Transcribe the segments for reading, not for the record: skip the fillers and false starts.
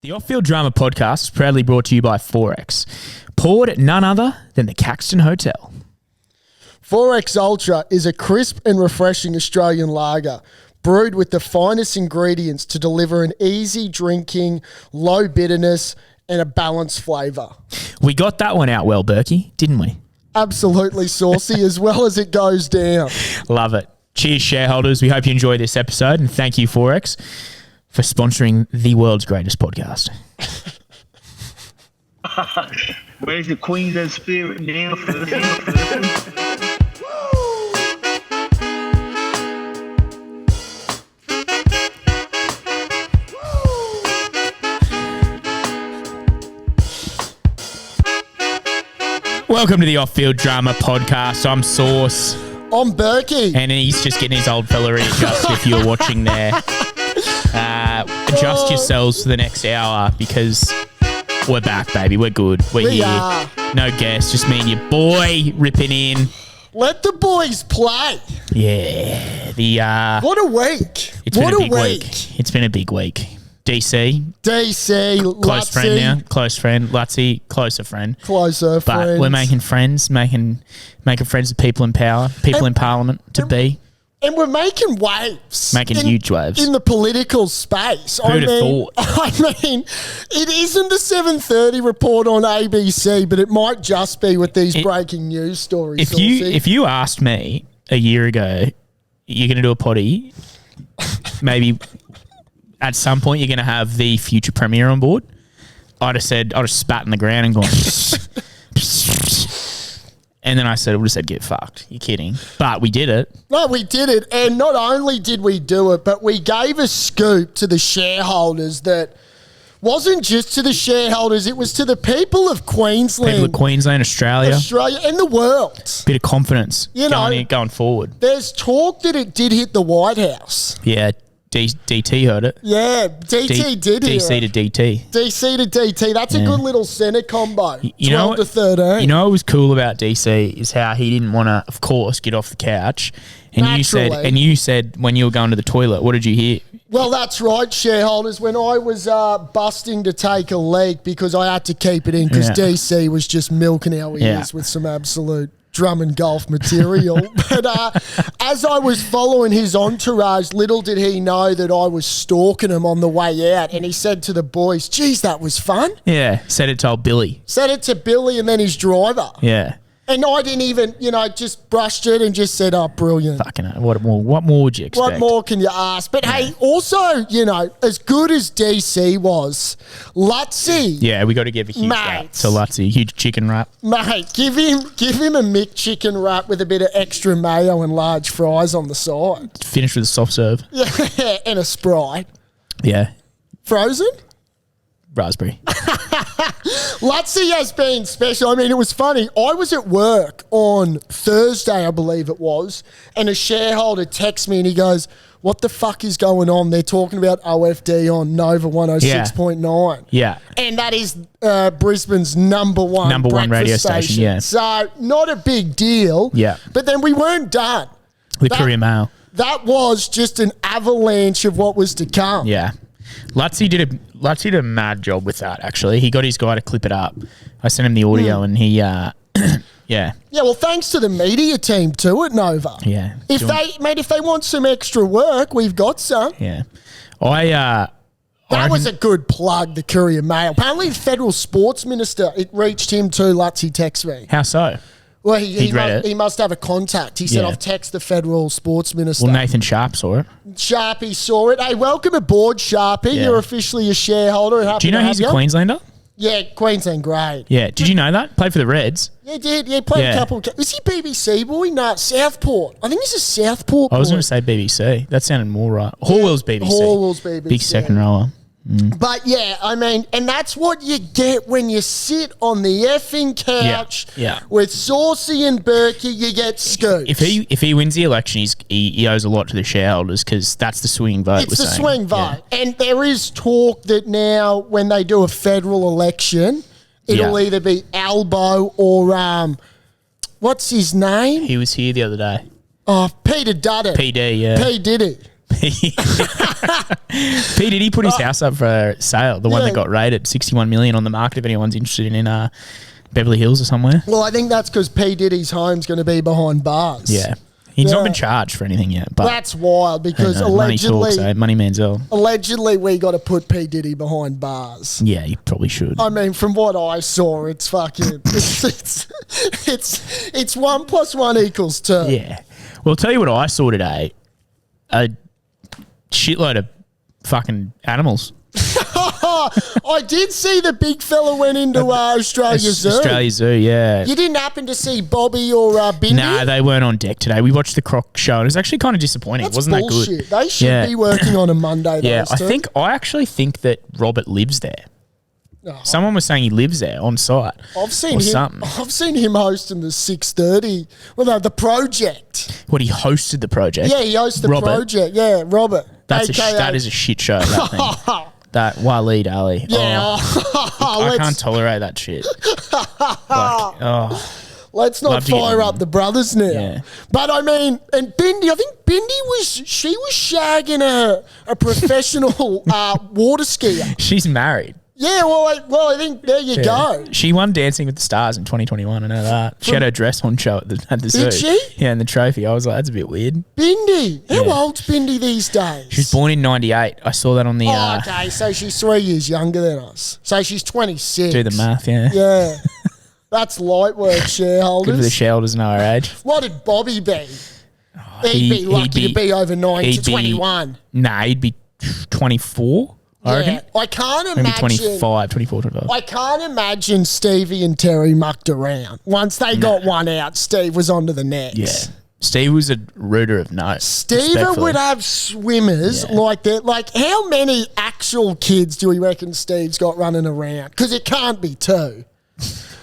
The Off-Field Drama podcast is proudly brought to you by Forex, poured at none other than the Caxton Hotel. Forex Ultra is a crisp and refreshing Australian lager brewed with the finest ingredients to deliver an easy drinking, low bitterness and a balanced flavour. We got that one out well, Berkey, didn't we? Absolutely saucy as well as it goes down. Love it. Cheers, shareholders. We hope you enjoy this episode, and thank you, Forex, for sponsoring the world's greatest podcast. Where's the Queensland spirit now? Welcome to the Off-Field Drama podcast. I'm Sauce. I'm Berkey. And he's just getting his old fella readjusted if you're watching there. Adjust yourselves for the next hour because we're back, baby. We're good. We're here. Are. No guests, just me and your boy ripping in. Let the boys play. Yeah. What a week. It's been a big week. It's been a big week. DC, close friend now. Close friend. Lutzy, closer friend. Closer But friends. we're making friends, making friends with people in power, people in parliament to be. And we're making waves. Making huge waves. In the political space. Who'd have thought? I mean, it isn't the 7:30 report on ABC, but it might just be with these breaking news stories. If you asked me a year ago, you're going to do a potty, maybe at some point you're going to have the future premier on board, I'd have spat in the ground and gone... And then I would have said, get fucked. You're kidding. But we did it. No, we did it. And not only did we do it, but we gave a scoop to the shareholders that wasn't just to the shareholders, it was to the people of Queensland. People of Queensland, Australia, and the world. Bit of confidence going forward. There's talk that it did hit the White House. Yeah, DT heard it. Yeah, DT did hear DC it. to DT. DC to DT. That's a good little Senate combo. 12 to 13. You know what was cool about DC is how he didn't want to, of course, get off the couch. And you said when you were going to the toilet, what did you hear? Well, that's right, shareholders. When I was busting to take a leak because I had to keep it in because DC was just milking our ears with some absolute drum and golf material. But as I was following his entourage, little did he know that I was stalking him on the way out. And he said to the boys, geez, that was fun. Yeah, said it to old Billy. Said it to Billy and then his driver. Yeah. And I didn't even, just brushed it and just said, oh, brilliant. Fucking hell. What more would you expect? What more can you ask? But hey, also, as good as DC was, Lutzy. Yeah, we got to give a huge wrap to Lutzy. Huge chicken wrap. Mate, give him a McChicken wrap with a bit of extra mayo and large fries on the side. Finished with a soft serve. Yeah, and a Sprite. Yeah. Frozen? Raspberry. Lutzy has been special. I mean, it was funny. I was at work on Thursday, I believe it was, and a shareholder texts me and he goes, what the fuck is going on? They're talking about OFD on Nova 106.9. Yeah. And that is Brisbane's number one radio station. Yeah. So not a big deal. Yeah. But then we weren't done. The Courier Mail. That was just an avalanche of what was to come. Yeah. Lutzy did a mad job with that, actually. He got his guy to clip it up. I sent him the audio and he, yeah. Yeah, well, thanks to the media team too at Nova. Yeah. If they want some extra work, we've got some. Yeah. That was a good plug, the Courier Mail. Apparently the federal sports minister, it reached him too, Lutzy texted me. How so? Well, he must have a contact. He said, I've texted the federal sports minister. Well, Nathan Sharp saw it. Sharpie saw it. Hey, welcome aboard, Sharpie. Yeah. You're officially a shareholder. Do you know he's a Queenslander? Yeah, Queensland grade. Yeah. Did you know that? Played for the Reds. Yeah, he did. Yeah, played a couple. Is he BBC boy? No, Southport. I think he's a Southport boy. I was going to say BBC. That sounded more right. Horwell's BBC. Horwell's BBC. Big second rower. But yeah, I mean, and that's what you get when you sit on the effing couch with Saucy and Berkey, you get scoops. If he wins the election, he owes a lot to the shareholders because that's the swing vote. It's the swing vote. Yeah. And there is talk that now when they do a federal election, it'll either be Albo or what's his name? He was here the other day. Oh, Peter Duddy. PD, yeah. P. Diddy. P Diddy put his house up for sale. The one that got rated 61 million on the market. If anyone's interested in Beverly Hills or somewhere. Well, I think that's because P Diddy's home's going to be behind bars. Yeah. He's not been charged for anything yet. But that's wild because allegedly, money talks, Money Manziel. Allegedly, we got to put P Diddy behind bars. Yeah, you probably should. I mean, from what I saw, it's fucking. it's 1 + 1 = 2. Yeah. Well, I'll tell you what I saw today. A shitload of fucking animals. I did see the big fella went into Australia Zoo. Australia Zoo, yeah. You didn't happen to see Bobby or Bindi? No, they weren't on deck today. We watched the croc show and it was actually kind of disappointing. That's it wasn't bullshit. that good. They should be working on a Monday. Yeah, I actually think that Robert lives there. Someone was saying he lives there on site. I've seen him hosting the 6:30. Well, the project. What, he hosted the project? Yeah, he hosted the project. Yeah, Robert. That is a shit show. That thing. That Waleed Ali. Yeah. I can't tolerate that shit. Let's not fire up the brothers now. Yeah. But I mean, and Bindi, I think Bindi was shagging a professional water skier. She's married. Yeah, well, I think there you go. She won Dancing with the Stars in 2021. I know that. She had her dress on show at the zoo. Did she? Yeah, and the trophy. I was like, that's a bit weird. Bindi. How old's Bindi these days? She was born in 98. I saw that on the... okay, so she's 3 years younger than us. So she's 26. Do the math, yeah. Yeah. That's light work, shareholders. Good for the shareholders know our age. What did Bobby be? He'd be lucky to be over 21. Nah, he'd be 24. I reckon. I can't imagine. Maybe 24, 25. I can't imagine Stevie and Terry mucked around. Once they got one out, Steve was onto the next. Yeah. Steve was a rooter of note. Steve would have swimmers like that. Like, how many actual kids do we reckon Steve's got running around? Because it can't be 2.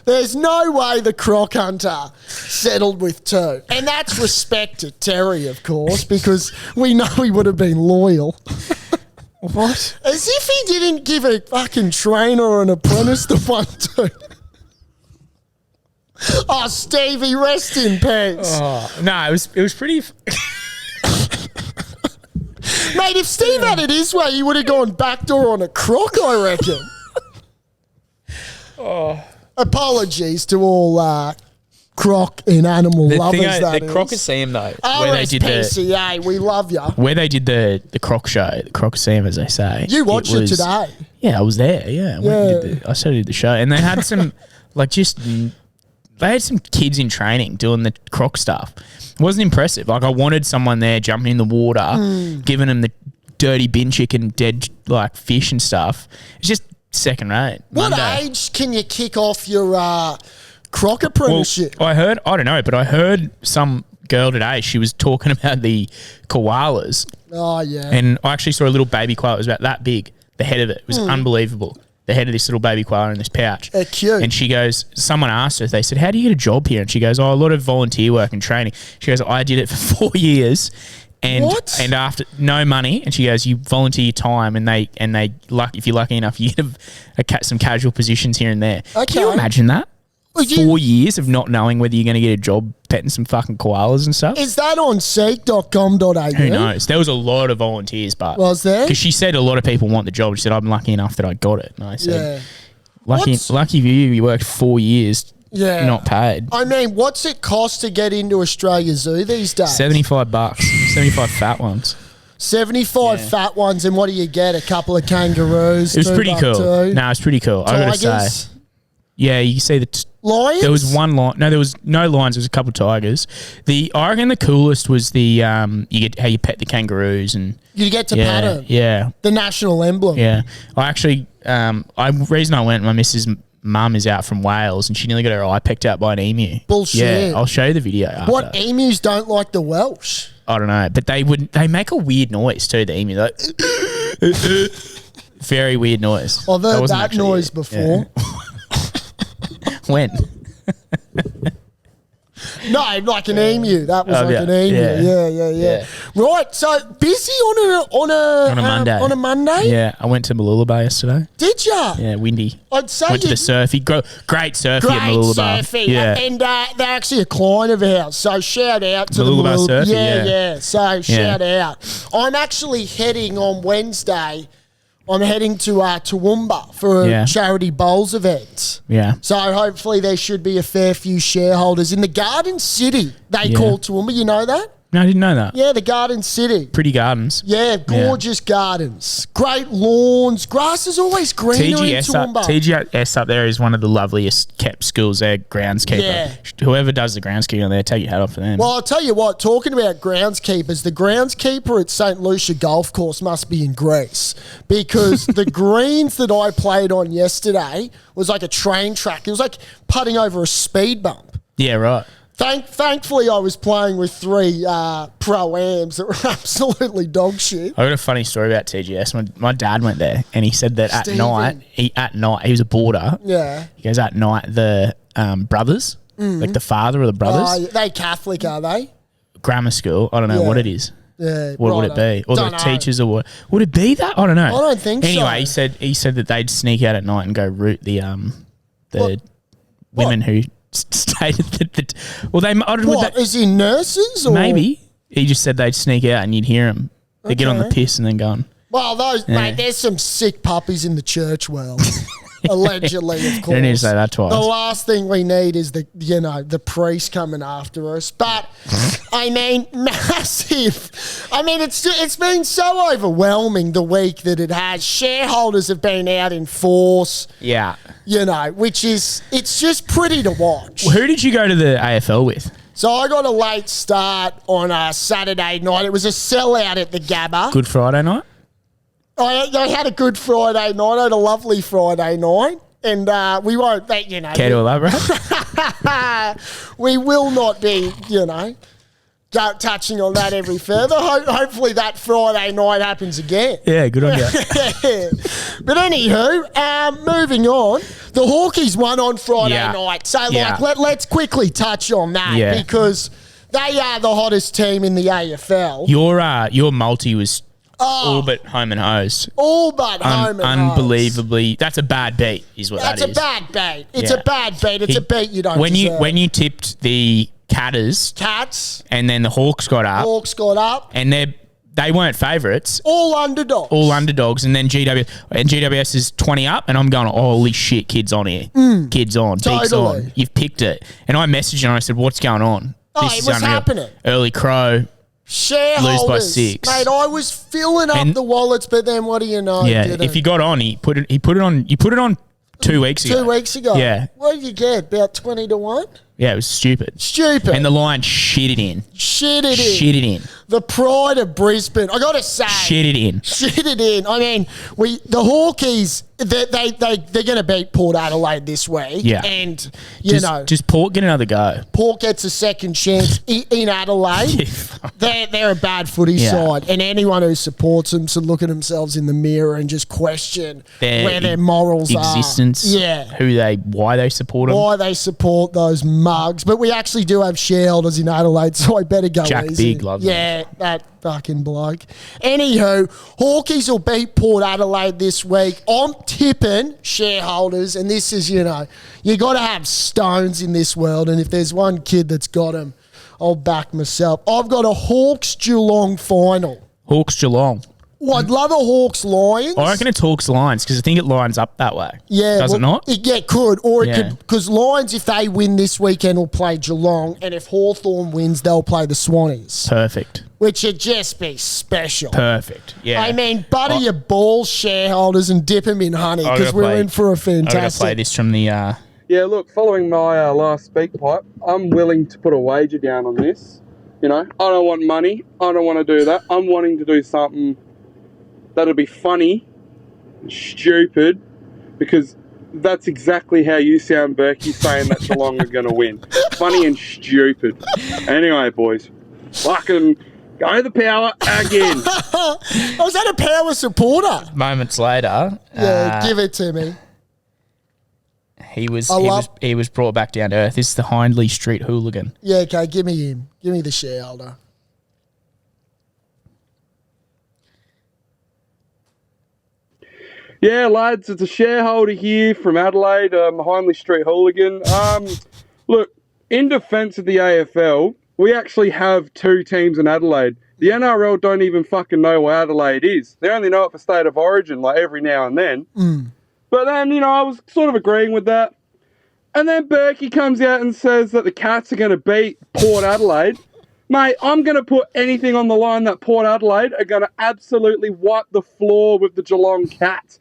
There's no way the croc hunter settled with 2. And that's respect to Terry, of course, because we know he would have been loyal. What? As if he didn't give a fucking trainer or an apprentice the one too. Oh, Stevie, rest in peace. Oh, no, it was pretty... Mate, if Steve had it his way, he would have gone backdoor on a croc, I reckon. Apologies to all croc and animal lovers. The Crocoseum though, RSPCA, we love you. Where they did the croc show, the Crocoseum, as they say. You watched it today. Yeah, I was there. Yeah, I started the show, and they had some they had some kids in training doing the croc stuff. It wasn't impressive. Like, I wanted someone there jumping in the water, giving them the dirty bin chicken, dead like fish and stuff. It's just second rate. What age can you kick off your croc apprenticeship? Well, I don't know, but I heard some girl today, she was talking about the koalas. Oh, yeah. And I actually saw a little baby koala. It was about that big. The head of it was unbelievable. The head of this little baby koala in this pouch. They're cute. And she goes, someone asked her, they said, how do you get a job here? And she goes, a lot of volunteer work and training. She goes, I did it for 4 years. And after no money, and she goes, you volunteer your time, and they if you're lucky enough, you get some casual positions here and there. Okay. Can you imagine that? 4 years of not knowing whether you're going to get a job petting some fucking koalas and stuff. Is that on seek.com.au? Who knows? There was a lot of volunteers, but... Was there? Because she said a lot of people want the job. She said, I'm lucky enough that I got it. And I said, lucky for you, you worked 4 years not paid. I mean, what's it cost to get into Australia Zoo these days? $75. 75 fat ones. 75 fat ones, and what do you get? A couple of kangaroos? It was pretty cool. No, it's pretty cool. I got to say. Yeah, you can see the... Lions? There was one lion. No, there was no lions. There was a couple of tigers. I reckon the coolest was the you get how you pet the kangaroos and you get to pet them. Yeah, the national emblem. Yeah, I actually reason I went. My missus' mum is out from Wales and she nearly got her eye pecked out by an emu. Bullshit. Yeah, I'll show you the video. After. What emus don't like the Welsh? I don't know, but they make a weird noise too. The emu, like very weird noise. I've heard that noise before. When? No, like an emu. That was an emu. Yeah. Right. So busy on a Monday. On a Monday. Yeah, I went to Mooloolaba Yesterday. Did ya? Yeah, windy. I'd say went to the surfy. Great surfy at Mooloolaba. Surfy. Yeah, And they're actually a client of ours. So shout out to Mooloolaba Surfy. Yeah. So shout out. I'm actually heading on Wednesday. I'm heading to Toowoomba for a charity bowls event. Yeah. So hopefully there should be a fair few shareholders in the Garden City. They call Toowoomba. You know that? No, I didn't know that. Yeah, the Garden City. Pretty gardens. Yeah, gorgeous gardens. Great lawns. Grass is always greener in Toowoomba. TGS up there is one of the loveliest kept schools there, groundskeeper. Yeah. Whoever does the groundskeeper there, take your hat off for them. Well, I'll tell you what, talking about groundskeepers, the groundskeeper at St. Lucia Golf Course must be in Greece because the greens that I played on yesterday was like a train track. It was like putting over a speed bump. Yeah, right. Thankfully, I was playing with 3 pro-ams that were absolutely dog shit. I got a funny story about TGS. My dad went there and he said that at night, he was a boarder. Yeah. He goes, at night, the brothers, like the father of the brothers. They Catholic, are they? Grammar school. I don't know what it is. Yeah, what would it be? Or the teachers or what? Would it be that? I don't know. I don't think so. Anyway, he said that they'd sneak out at night and go root the women who stated that is he nurses or maybe he just said they'd sneak out and you'd hear them. They get on the piss and then go on. Well, mate, there's some sick puppies in the church world. Allegedly, of course. You don't need to say that twice. The last thing we need is the priest coming after us. But I mean, massive. I mean, it's been so overwhelming the week that it has. Shareholders have been out in force. Yeah. Which is it's just pretty to watch. Who did you go to the AFL with? So I got a late start on a Saturday night. It was a sellout at the Gabba. Good Friday night? I had a good Friday night. I had a lovely Friday night. And we won't, Care to elaborate? We will not be, touching on that every further. Hopefully that Friday night happens again. Yeah, good on you. But anywho, moving on. The Hawkies won on Friday night. So, let's quickly touch on that because they are the hottest team in the AFL. Your multi was all but home and hose. All but home and unbelievably, hose. That's a bad beat, is what that is. That's a bad beat. It's a bad beat. It's a beat you don't deserve. When you tipped the Cats, and then the Hawks got up, and they weren't favourites. All underdogs. And then GWS is 20 up, and I'm going, holy shit, kids on here. Kids on. Totally. Bigs on. You've picked it. And I messaged you and I said, what's going on? This is unreal. Happening. Early crow. Shareholders. Lose by 6. Mate, I was filling up the wallets, but then what do you know? Yeah, if you got on, you put it on 2 weeks ago. 2 weeks ago. Yeah. What did you get? About 20 to 1? Yeah, it was stupid. And the line shit it in. Shit it in. The pride of Brisbane. I got to say. Shit it in. I mean, the Hawkies, they're going to beat Port Adelaide this week. Yeah. And, just Port get another go. Port gets a second chance in Adelaide. They're a bad footy side. And anyone who supports them should look at themselves in the mirror and just question where their morals existence, are. Yeah. Why they support them. Why they support those mugs. But we actually do have shareholders in Adelaide, so I better go Jack easy. Big loves Yeah, that fucking bloke. Anywho, Hawkies will beat Port Adelaide this week. I'm tipping shareholders, and this is, you got to have stones in this world, and if there's one kid that's got them, I'll back myself. I've got a Hawks-Geelong final. Hawks-Geelong. Well, I'd love a Hawks-Lions. I reckon it's Hawks-Lions because I think it lines up that way. Yeah. Does it not? It could. Or it could, because Lions, if they win this weekend, will play Geelong. And if Hawthorn wins, they'll play the Swannies. Perfect. Which would just be special. Perfect. Yeah. I mean, butter your balls, shareholders, and dip them in honey because we're in for a fantastic. I'm going to play this from the... Yeah, look, following my last speak pipe, I'm willing to put a wager down on this. I don't want money. I don't want to do that. I'm wanting to do something that'll be funny, stupid, because that's exactly how you sound, Berkey, saying that Geelong are going to win. Funny and stupid. Anyway, boys, fucking go the Power again. I was that a Power supporter? Moments later. Yeah, give it to me. He was brought back down to earth. This is the Hindley Street hooligan. Yeah, okay, give me him. Give me the shareholder. Yeah, lads, it's a shareholder here from Adelaide, Hindley Street Hooligan. Look, in defence of the AFL, we actually have 2 teams in Adelaide. The NRL don't even fucking know where Adelaide is. They only know it for State of Origin, like every now and then. But then, I was sort of agreeing with that. And then Berkey comes out and says that the Cats are going to beat Port Adelaide. Mate, I'm going to put anything on the line that Port Adelaide are going to absolutely wipe the floor with the Geelong Cats.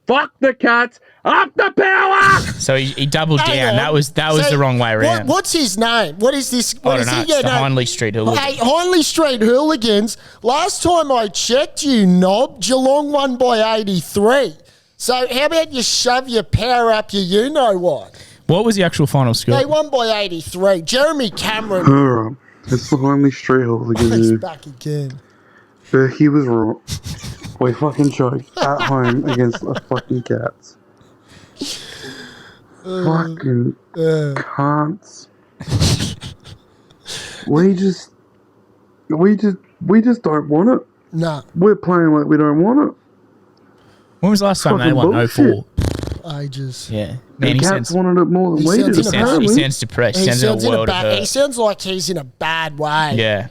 Fuck the Cats, up the power! So he doubled down. That was the wrong way around. What's his name? What is this? What I is don't know. he? It's the Hindley Street Hooligans. Hey, Hindley Street Hooligans. Last time I checked, you knob, Geelong won by 83. So how about you shove your power up your you-know-what? What was the actual final score? They won by 83. Jeremy Cameron. It's the Hindley Street Hooligan. He's back again. Berkey was right. We fucking choked at home against the fucking Cats. Fucking cunts. We just don't want it. Nah. We're playing like we don't want it. When was the last time they won? Bullshit. 04. Ages. Yeah. The Cats wanted it more than we did. He sounds depressed. He sounds in a world of hurt. He sounds like he's in a bad way. Yeah.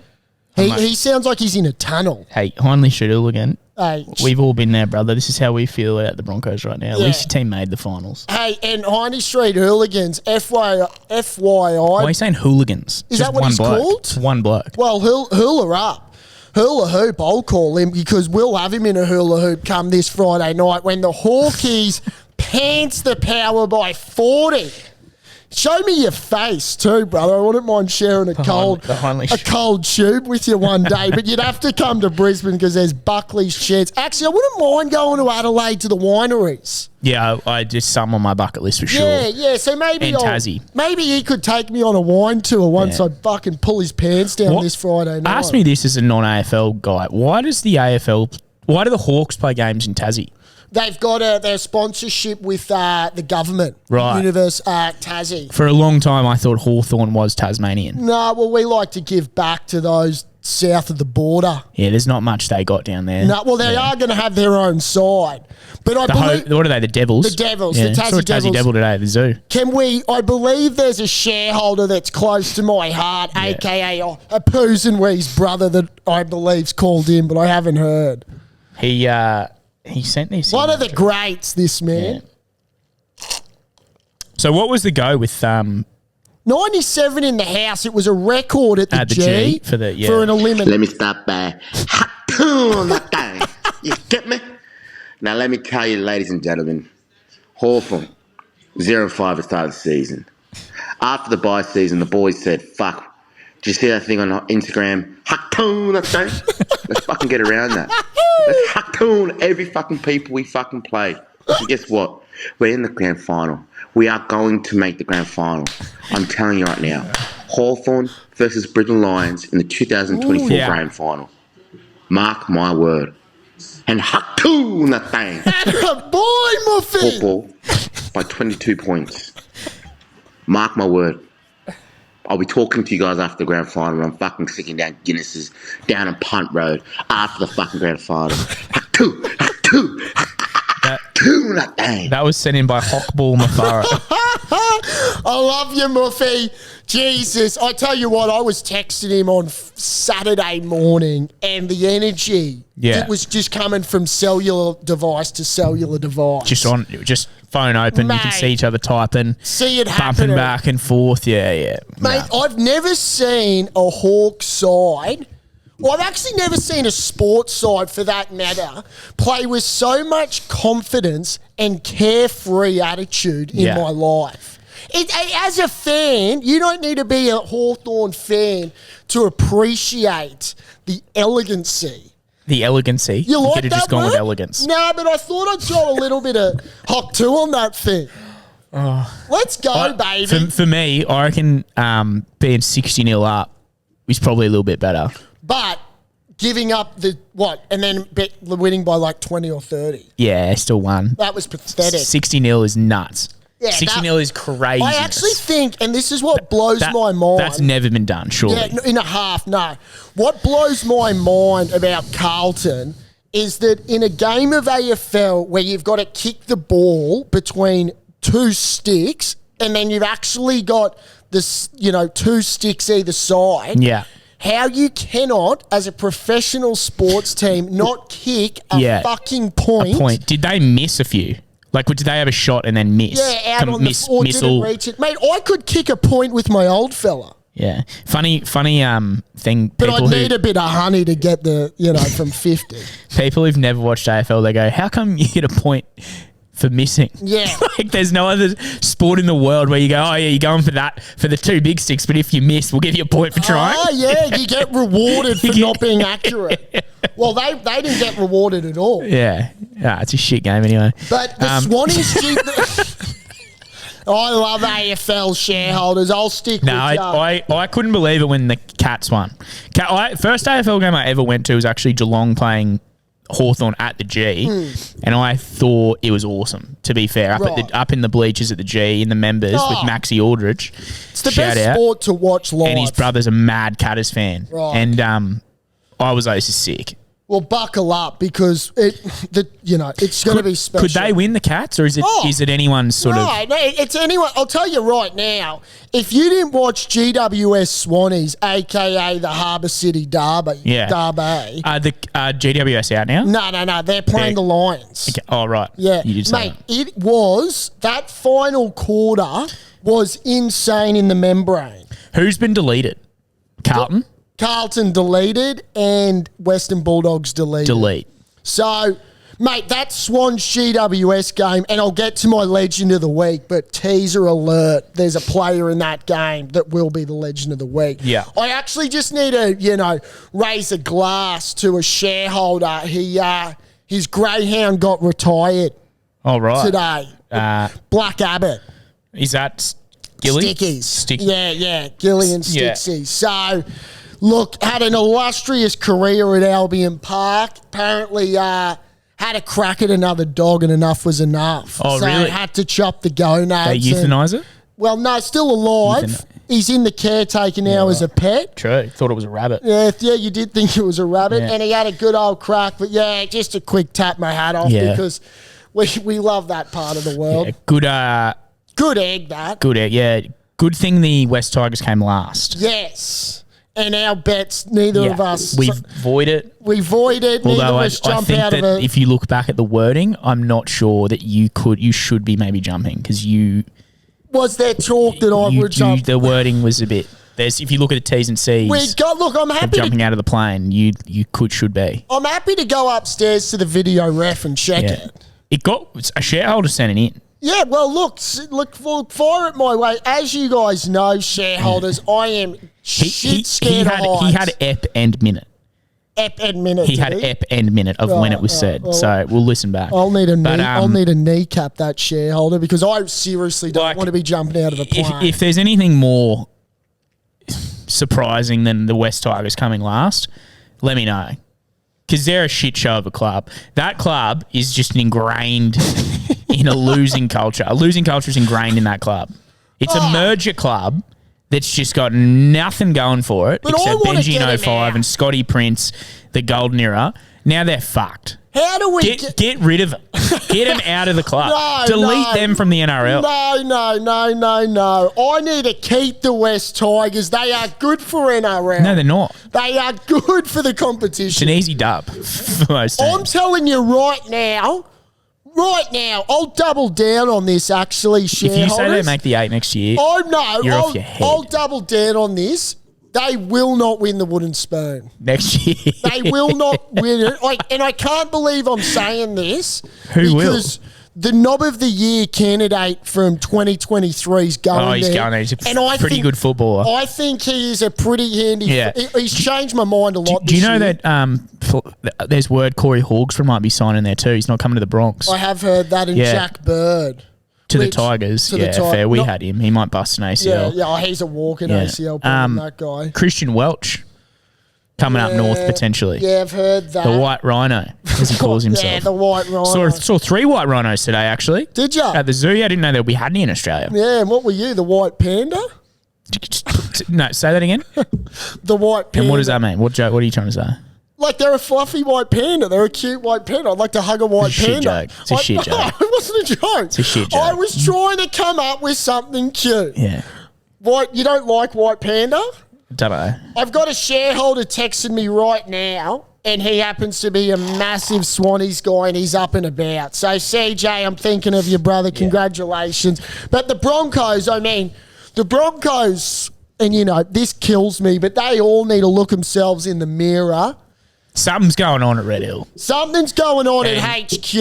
He sounds like he's in a tunnel. Hey, Hindley Street Hooligan. Hey, we've all been there, brother. This is how we feel about the Broncos right now. At least your team made the finals. Hey, and Hindley Street Hooligans, FYI. Why are you saying hooligans? Is that what he's called? It's one bloke. Well, hula up. Hula hoop, I'll call him, because we'll have him in a hula hoop come this Friday night when the Hawkies pants the power by 40. Show me your face too, brother. I wouldn't mind sharing a cold tube with you one day, but you'd have to come to Brisbane because there's Buckley's Sheds. Actually, I wouldn't mind going to Adelaide to the wineries. Yeah, I just something on my bucket list for sure. Yeah. So maybe Tassie. Maybe he could take me on a wine tour once I fucking pull his pants down this Friday night. Ask me this as a non-AFL guy. Why do the Hawks play games in Tassie? They've got their sponsorship with the government, right? Tassie. For a long time, I thought Hawthorn was Tasmanian. No, well, we like to give back to those south of the border. Yeah, there's not much they got down there. No, well, they are going to have their own side. But I believe... what are they, the Devils? The Devils, yeah. the Tassie I saw a Tassie Devils. Devil today at the zoo. I believe there's a shareholder that's close to my heart, a.k.a. a Poosenwee's brother that I believe's called in, but I haven't heard. He sent this. One of the greats, this man. Yeah. So what was the go with 97 in the house? It was a record at the G for an elimination. Let me stop by. You get me? Now let me tell you, ladies and gentlemen, Hawthorn 0-5 at the start of the season. After the bye season, the boys said, "Fuck." Did you see that thing on Instagram? Let's fucking get around that. Let's hacktoon every fucking people we fucking play. And guess what? We're in the grand final. We are going to make the grand final. I'm telling you right now. Hawthorn versus Brisbane Lions in the 2024 grand final. Mark my word. And hacktoon that thing. Boy, Muffy! Football by 22 points. Mark my word. I'll be talking to you guys after the grand final when I'm fucking sticking down Guinness's down on Punt Road after the fucking grand final. That was sent in by Hockball Mafara. I love you, Muffy. Jesus. I tell you what, I was texting him on Saturday morning and the energy, it was just coming from cellular device to cellular device. Just phone open, mate, you can see each other typing. See it bumping happening. Back and forth, yeah. Mate, I've never seen a Hawk side. Well, I've actually never seen a sports side, for that matter, play with so much confidence and carefree attitude in my life. As a fan, you don't need to be a Hawthorn fan to appreciate the elegancy. The elegancy? You like could have that just gone with word? elegance. No, but I thought I'd throw a little bit of hot two on that thing. Let's go, baby. For me, I reckon being 60-0 up is probably a little bit better. But giving up and then winning by like 20 or 30. Yeah, still won. That was pathetic. 60-0 is nuts. Yeah, 60-0 is crazy. I actually think, and this is what blows my mind. That's never been done, surely. Yeah, in a half, no. What blows my mind about Carlton is that in a game of AFL where you've got to kick the ball between two sticks and then you've actually got this, two sticks either side. Yeah. How you cannot, as a professional sports team, not kick a fucking point. Did they miss a few? Like, did they have a shot and then miss? Yeah, out on the floor, didn't reach it. Mate, I could kick a point with my old fella. Yeah. Funny thing. But I'd need a bit of honey to get from 50. People who've never watched AFL, they go, how come you get a point for missing? Yeah. Like, there's no other sport in the world where you go, oh, yeah, you're going for that, for the two big sticks, but if you miss, we'll give you a point for trying. Oh, yeah, you get rewarded for not being accurate. Well, they didn't get rewarded at all. Yeah. It's a shit game anyway. But the Swannies... I love AFL shareholders. I'll stick with you. I couldn't believe it when the Cats won. First AFL game I ever went to was actually Geelong playing Hawthorn at the G, and I thought it was awesome, to be fair. Up in the bleachers at the G, in the members with Maxi Aldridge. It's the best sport to watch live. And his brother's a mad Catters fan. Right. And I was like, this is sick. Well, buckle up because it's going to be special. Could they win the Cats, or is it anyone's sort of? No, it's anyone. I'll tell you right now. If you didn't watch GWS Swannies, aka the Harbour City Derby, Derby, the GWS out now? No. They're playing the Lions. Okay. Oh, right. Yeah, you did say mate. It was that final quarter was insane in the membrane. Who's been deleted? Carlton. Carlton deleted and Western Bulldogs deleted. Delete. So, mate, that Swans GWS game, and I'll get to my legend of the week, but teaser alert, there's a player in that game that will be the legend of the week. Yeah. I actually just need to, raise a glass to a shareholder. His greyhound got retired today. Black Abbott. Is that Gilly? Stickies. Yeah, Gilly and Sticksy. So... Look, had an illustrious career at Albion Park. Apparently had a crack at another dog and enough was enough. Oh, really? So had to chop the gonads. They euthanize it? Well, no, still alive. He's in the caretaker now as a pet. True. Thought it was a rabbit. Yeah, you did think it was a rabbit. Yeah. And he had a good old crack. But, yeah, just a quick tap my hat off because we love that part of the world. Yeah, good egg, that. Good egg, yeah. Good thing the West Tigers came last. Yes. And our bets, neither of us. We void it. Neither of us jump out of it. If you look back at the wording, I'm not sure that you should be maybe jumping because you. Was there talk that I would jump? The wording was a bit. If you look at the T's and C's. I'm happy. Jumping out of the plane, you should be. I'm happy to go upstairs to the video ref and check it. It got a shareholder sent it in. Yeah, well, look, fire it my way. As you guys know, shareholders, I am scared of heights. He had ep and minute. Ep and minute. He had ep and minute of when it was said. Well, so we'll listen back. I'll need a kneecap that shareholder because I seriously don't want to be jumping out of a plane. If there's anything more surprising than the West Tigers coming last, let me know. Because they're a shit show of a club. That club is just ingrained in a losing culture. A losing culture is ingrained in that club. It's a merger club that's just got nothing going for it except Benji in 05 and Scotty Prince, the golden era. Now they're fucked. How do we get rid of them? Get them out of the club. Delete them from the NRL. No. I need to keep the West Tigers. They are good for NRL. No, they're not. They are good for the competition. It's an easy dub for most teams. I'm telling you right now, I'll double down on this, actually, shareholders. If you say they make the 8 next year, you're off your head. I'll double down on this. They will not win the wooden spoon. Next year. They will not win it. And I can't believe I'm saying this. Who will? Because the Knob of the Year candidate from 2023 is going there. Oh, he's going there. He's a pretty good footballer. I think he is a pretty handy... Yeah. He's changed my mind a lot Do you know year. that there's word Corey Hawkesbury might be signing there too? He's not coming to the Bronx. I have heard that, and Jack Bird. To the Tigers, fair. We had him. He might bust an ACL. Yeah, he's a walking ACL problem, that guy. Christian Welch coming up north potentially. Yeah, I've heard that. The White Rhino, as he calls himself. Yeah, the White Rhino. Saw 3 white rhinos today, actually. Did ya? At the zoo. I didn't know there would be any in Australia. Yeah, and what were you, the White Panda? No, say that again. The White Panda. And what does that mean? What are you trying to say? Like, they're a fluffy white panda. They're a cute white panda. I'd like to hug a white panda. It's a shit joke. No, it wasn't a joke. It's a shit joke. I was trying to come up with something cute. Yeah. What, you don't like white panda? Don't know. I've got a shareholder texting me right now, and he happens to be a massive Swannies guy, and he's up and about. So, CJ, I'm thinking of your brother. Congratulations. But the Broncos, and this kills me, but they all need to look themselves in the mirror. Something's going on at Red Hill. Something's going on at HQ,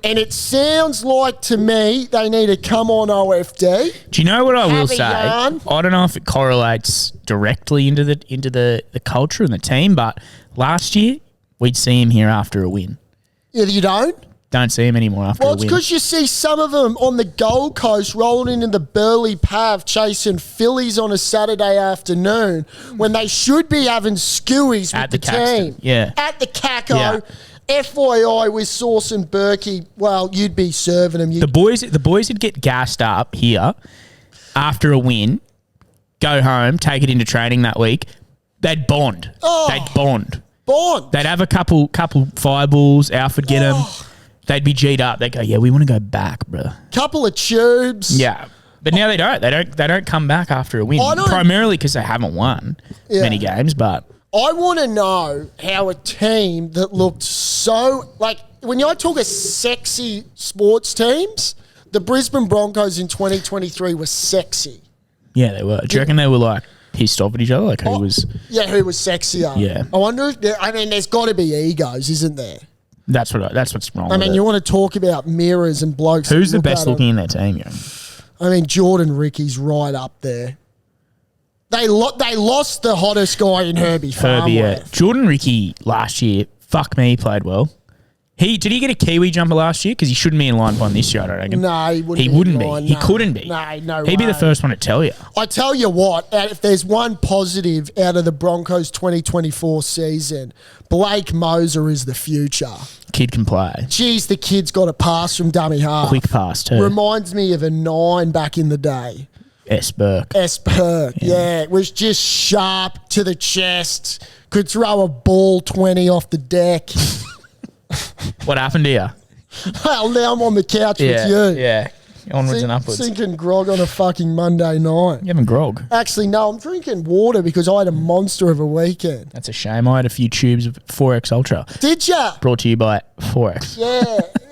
and it sounds like to me they need to come on OFD. Do you know what I will Have a say? yarn. I don't know if it correlates directly into the culture and the team, but last year we'd see him here after a win. Yeah, you don't? Don't see him anymore after Well, a it's win. because you see some of them on the Gold Coast rolling into the Burleigh Pav chasing fillies on a Saturday afternoon when they should be having skewies At with the the team. Caxton, yeah. At the Caco. Yeah. FYI with Sauce and Berkey, well, you'd be serving them. The boys would get gassed up here after a win, go home, take it into training that week. They'd bond. They'd bond. Bond. They'd have a couple fireballs. Alf would get them. They'd be G'd up. They'd go, yeah, we want to go back, bro. Couple of tubes. Yeah. But now they don't. They don't come back after a win. I don't- Primarily because they haven't won many games, but I want to know how a team that looked so, like, when I talk of sexy sports teams, the Brisbane Broncos in 2023 were sexy. yeah, they were. Do you reckon they were like pissed off at each other? Like who was Yeah, who was sexier? Yeah. I wonder if there's got to be egos, isn't there? that's what's wrong I with mean, it. you want to talk about mirrors and blokes. Who's that the look best at 'em. looking in their team, you know? I mean, Jordan Ricky's right up there. They lost the hottest guy in Herbie Herbie, yeah. Farmworth. Jordan Ricky last year, fuck me, he played well. Did he get a Kiwi jumper last year? Because he shouldn't be in line one this year, I don't reckon. No, he wouldn't. He wouldn't in be. line, He no. couldn't be. No He'd be the way. first one to tell you. I tell you what, if there's one positive out of the Broncos 2024 season, Blake Moser is the future. Kid can play. Geez, the kid's got a pass from dummy half. Quick pass too. Reminds me of a 9 back in the day. S. Burke. S. Perk, yeah. It was just sharp to the chest. Could throw a ball 20 off the deck. What happened to you? Well, now I'm on the couch with you. Yeah. Onwards and upwards. Sinking grog on a fucking Monday night. You having grog? Actually, no, I'm drinking water because I had a monster of a weekend. That's a shame. I had a few tubes of 4X Ultra. Did ya? Brought to you by 4X.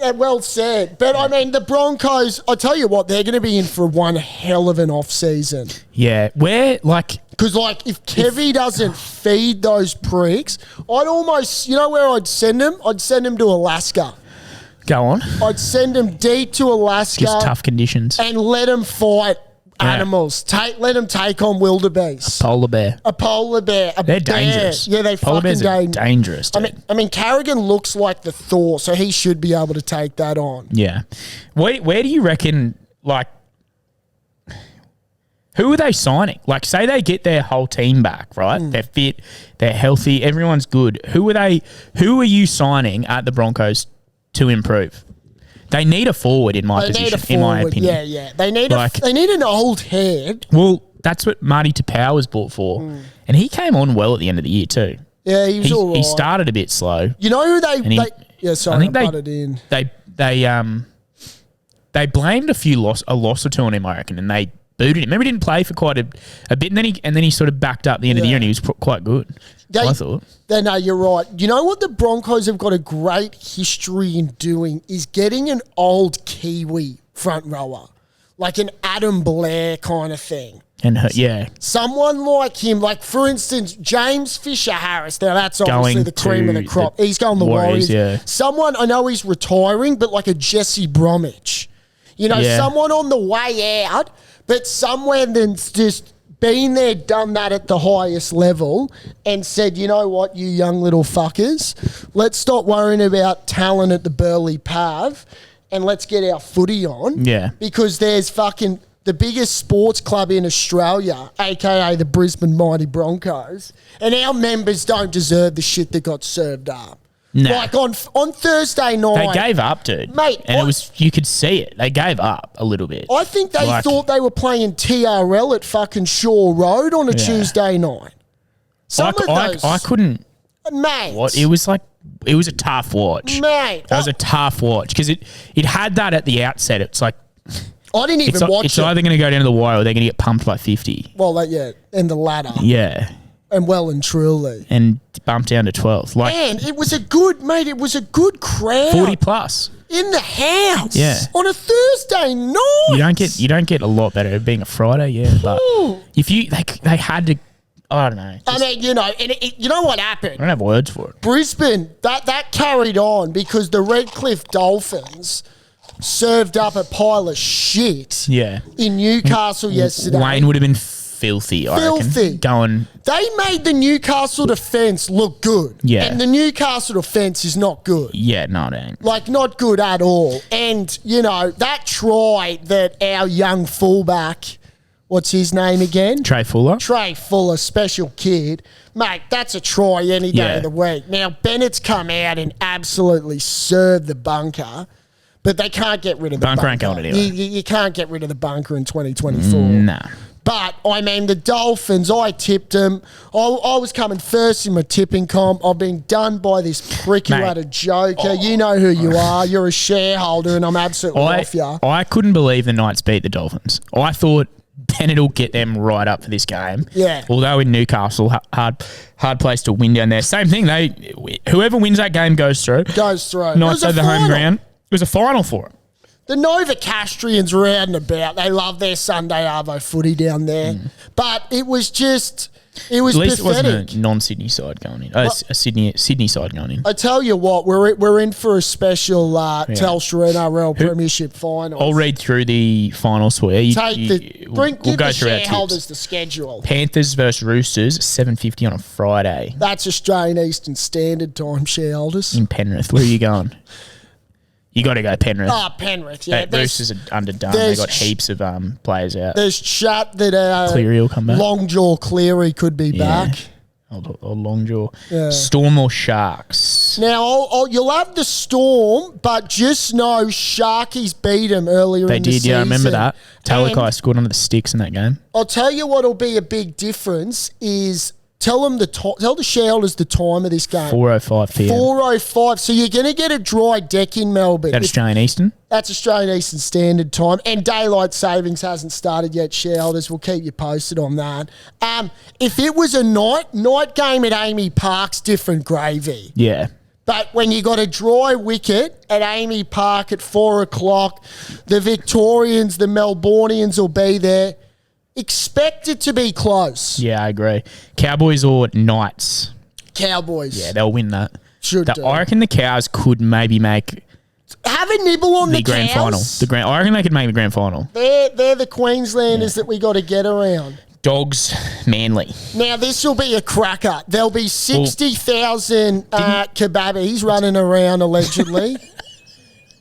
Yeah, well said. But, I mean, the Broncos, I tell you what, they're going to be in for one hell of an off-season. Yeah. Where, like... Because, like, if Kevy doesn't feed those pricks, I'd almost, you know where I'd send him? I'd send him to Alaska. Go on. I'd send him deep to Alaska. Just tough conditions. And let him fight animals. Let him take on wildebeest. Polar bear. A polar bear. They're dangerous. Yeah, they Polar fucking bears are dangerous, dude. I mean, Carrigan looks like the Thor, so he should be able to take that on. Yeah. Where do you reckon, like, who are they signing? Like, say they get their whole team back, right? They're fit, they're healthy, everyone's good. Who are you signing at the Broncos to improve? They need a forward in my position, in my opinion. Yeah. They need an old head. Well, that's what Marty Tapau was bought for. And he came on well at the end of the year too. Yeah, he was all right. He started a bit slow. You know who he- yeah, sorry, I think I butted in. They blamed a loss or two on him, I reckon, and they booted him. Remember, he didn't play for quite a bit, and then he sort of backed up at the end of the year, and he was quite good. I thought. No, you're right. You know what the Broncos have got a great history in doing is getting an old Kiwi front rower, like an Adam Blair kind of thing. And Someone like him, like for instance, James Fisher-Harris. Now that's obviously Going the cream of the to crop. the He's going the Warriors, Warriors. yeah. Someone, I know he's retiring, but like a Jesse Bromwich. You know, Yeah. someone on the way out, but someone that's just been there, done that at the highest level and said, you know what, you young little fuckers, let's stop worrying about talent at the Burleigh Pav and let's get our footy on. Yeah. Because there's fucking the biggest sports club in Australia, aka the Brisbane Mighty Broncos, and our members don't deserve the shit that got served up. No. Like on Thursday night, They gave up, dude. Mate, and it was, you could see it. They gave up a little bit. I think they thought they were playing TRL at fucking Shaw Road on a Tuesday night. I couldn't. Mate. What? It was a tough watch. Mate. That was a tough watch because it had that at the outset. It's like, I didn't even watch it. It's either going to go down to the wire or they're going to get pumped by 50. Well, and the ladder. Yeah. And well and truly. And bumped down to 12. And it was a good crowd. 40 plus. In the house. Yeah. On a Thursday night. You don't get a lot better at being a Friday, but if they had to, I don't know. I mean, you know what happened? I don't have words for it. Brisbane, that carried on because the Redcliffe Dolphins served up a pile of shit in Newcastle yesterday. Wayne would have been filthy, I reckon. They made the Newcastle defence look good. Yeah. And the Newcastle defence is not good. Yeah, no, it ain't. Like, not good at all. And, that try that our young fullback, what's his name again? Trey Fuller, special kid. Mate, that's a try any day of the week. Now, Bennett's come out and absolutely served the bunker. But they can't get rid of the bunker. Ain't going anywhere. You can't get rid of the bunker in 2024. Nah. But, I mean, the Dolphins, I tipped them. I was coming first in my tipping comp. I've been done by this prick who had a joker. You know who you are. You're a shareholder, and I'm absolutely off you. I couldn't believe the Knights beat the Dolphins. I thought Bennett will get them right up for this game. Yeah. Although in Newcastle, hard place to win down there. Same thing. Whoever wins that game goes through. Knights had the home ground. It was a final for it. The Novocastrians were out and about. They love their Sunday Arvo footy down there. But it was pathetic. At least it wasn't a non-Sydney side going in. A Sydney side going in. I tell you what, we're in for a special Telstra NRL Premiership final. I'll read through the finals for you. Give the shareholders the schedule. Panthers versus Roosters, 7:50 on a Friday. That's Australian Eastern Standard Time, shareholders. In Penrith. Where are you going? You got to go Penrith. Oh, Penrith, yeah. Roosters are underdone. They got heaps of players out. There's chat that Cleary will come back. Longjaw Cleary could be back. Or Longjaw. Yeah. Storm or Sharks? Now, you'll have the Storm, but just know Sharkies beat them earlier in the season. They did, yeah, I remember that. Talakai scored under the sticks in that game. I'll tell you what'll be a big difference is... Tell the shareholders the time of this game. 4:05 p.m. 4:05. So you're going to get a dry deck in Melbourne. That's Australian Eastern? That's Australian Eastern Standard Time. And daylight savings hasn't started yet, shareholders. We'll keep you posted on that. If it was a night game at Amy Park's different gravy. Yeah. But when you got a dry wicket at Amy Park at 4 o'clock, the Victorians, the Melbournians will be there. Expect it to be close. Yeah, I agree. Cowboys or Knights? Cowboys. Yeah, they'll win that. I reckon the Cows could maybe make... Have a nibble on the grand Cows. final. I reckon they could make the grand final. They're the Queenslanders that we got to get around. Dogs, Manly. Now, this will be a cracker. There'll be 60,000 kebabbies running around, allegedly.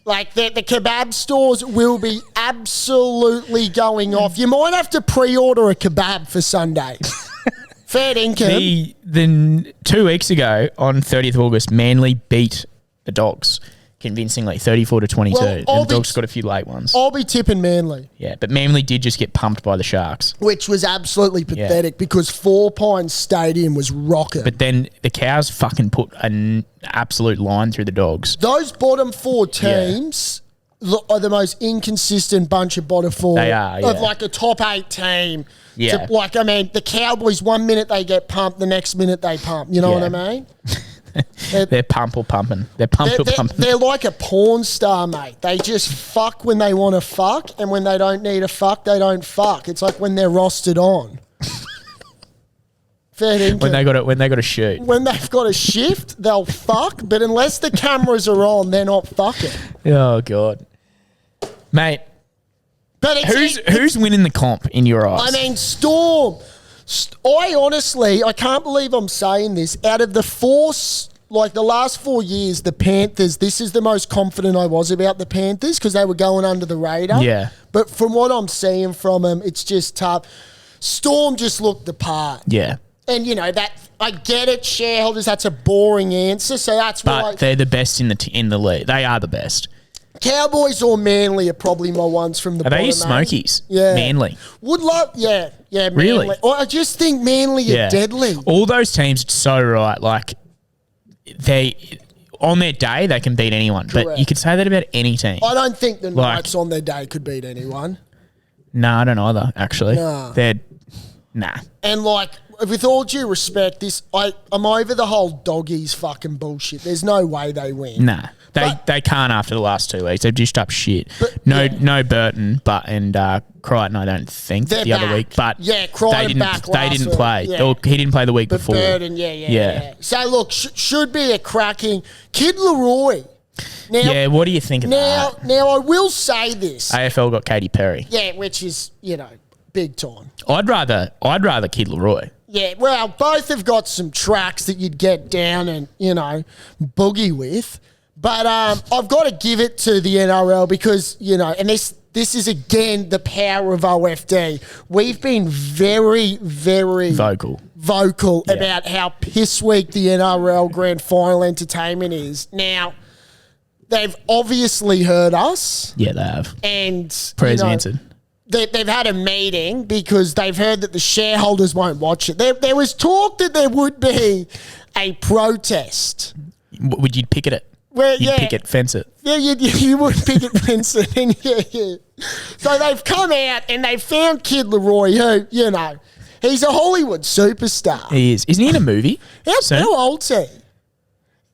Like, the kebab stores will be absolutely going off. You might have to pre-order a kebab for Sunday. Fair dinkum. The 2 weeks ago, on 30th of August, Manly beat the Dogs convincingly, 34-22. Well, and the Dogs got a few late ones. I'll be tipping Manly. Yeah, but Manly did just get pumped by the Sharks. Which was absolutely pathetic because Four Pines Stadium was rocking. But then the Cows fucking put an absolute line through the Dogs. Those bottom four teams are the most inconsistent bunch of bottom four. They are, yeah. Of like a top 8 team. Yeah. The Cowboys, 1 minute they get pumped, the next minute they pump. You know what I mean? They're pumping. They're like a porn star, mate. They just fuck when they want to fuck, and when they don't need to fuck, they don't fuck. It's like when they're rostered on. Fair dinkum. When they got to shoot. When they've got a shift, they'll fuck, but unless the cameras are on, they're not fucking. Oh God, mate. But who's winning the comp in your eyes? I mean, Storm. I honestly can't believe I'm saying this. Out of the four like the last 4 years, the Panthers, this is the most confident I was about the Panthers because they were going under the radar. Yeah. But from what I'm seeing from them, it's just tough. Storm just looked the part. Yeah. And, you know, that I get it, shareholders, that's a boring answer. So that's why. But they're the best in the league. They are the best. Cowboys or Manly are probably my ones from the Are bottom. they your Smokies? Yeah. Manly. Would love, yeah, Manly. Really? I just think Manly are deadly. All those teams, it's so right. Like, they, on their day, they can beat anyone. Correct. But you could say that about any team. I don't think the Like- Knights on their day could beat anyone. No, I don't either, actually. Nah. Nah. And like, with all due respect, I'm over the whole doggies fucking bullshit. There's no way they win. Nah. They can't after the last 2 weeks. They've dished up shit. But, no Burton, and Crichton, I don't think, They're the other back. week. But Yeah, Crichton back they last didn't week. play. Yeah. Or he didn't play the week But before. Burden, yeah. So look, should be a cracking Kid Leroy. Now, Yeah, what do you think of that? Now I will say this. AFL got Katy Perry. Yeah, which is, you know, big time. I'd rather Kid Leroy. Yeah, well, both have got some tracks that you'd get down and, you know, boogie with. But I've got to give it to the NRL because, you know, and this is, again, the power of OFD. We've been very, very Vocal. about how piss weak the NRL Grand Final entertainment is. Now, they've obviously heard us. Yeah, they have. And Prayers you know, answered. They've had a meeting because they've heard that the shareholders won't watch it. There was talk that there would be a protest. Would you picket it? You'd picket, fence it. Yeah, you would picket fence it. And yeah. So they've come out and they've found Kid Leroy, who, you know, he's a Hollywood superstar. He is. Isn't he in a movie? How old's he?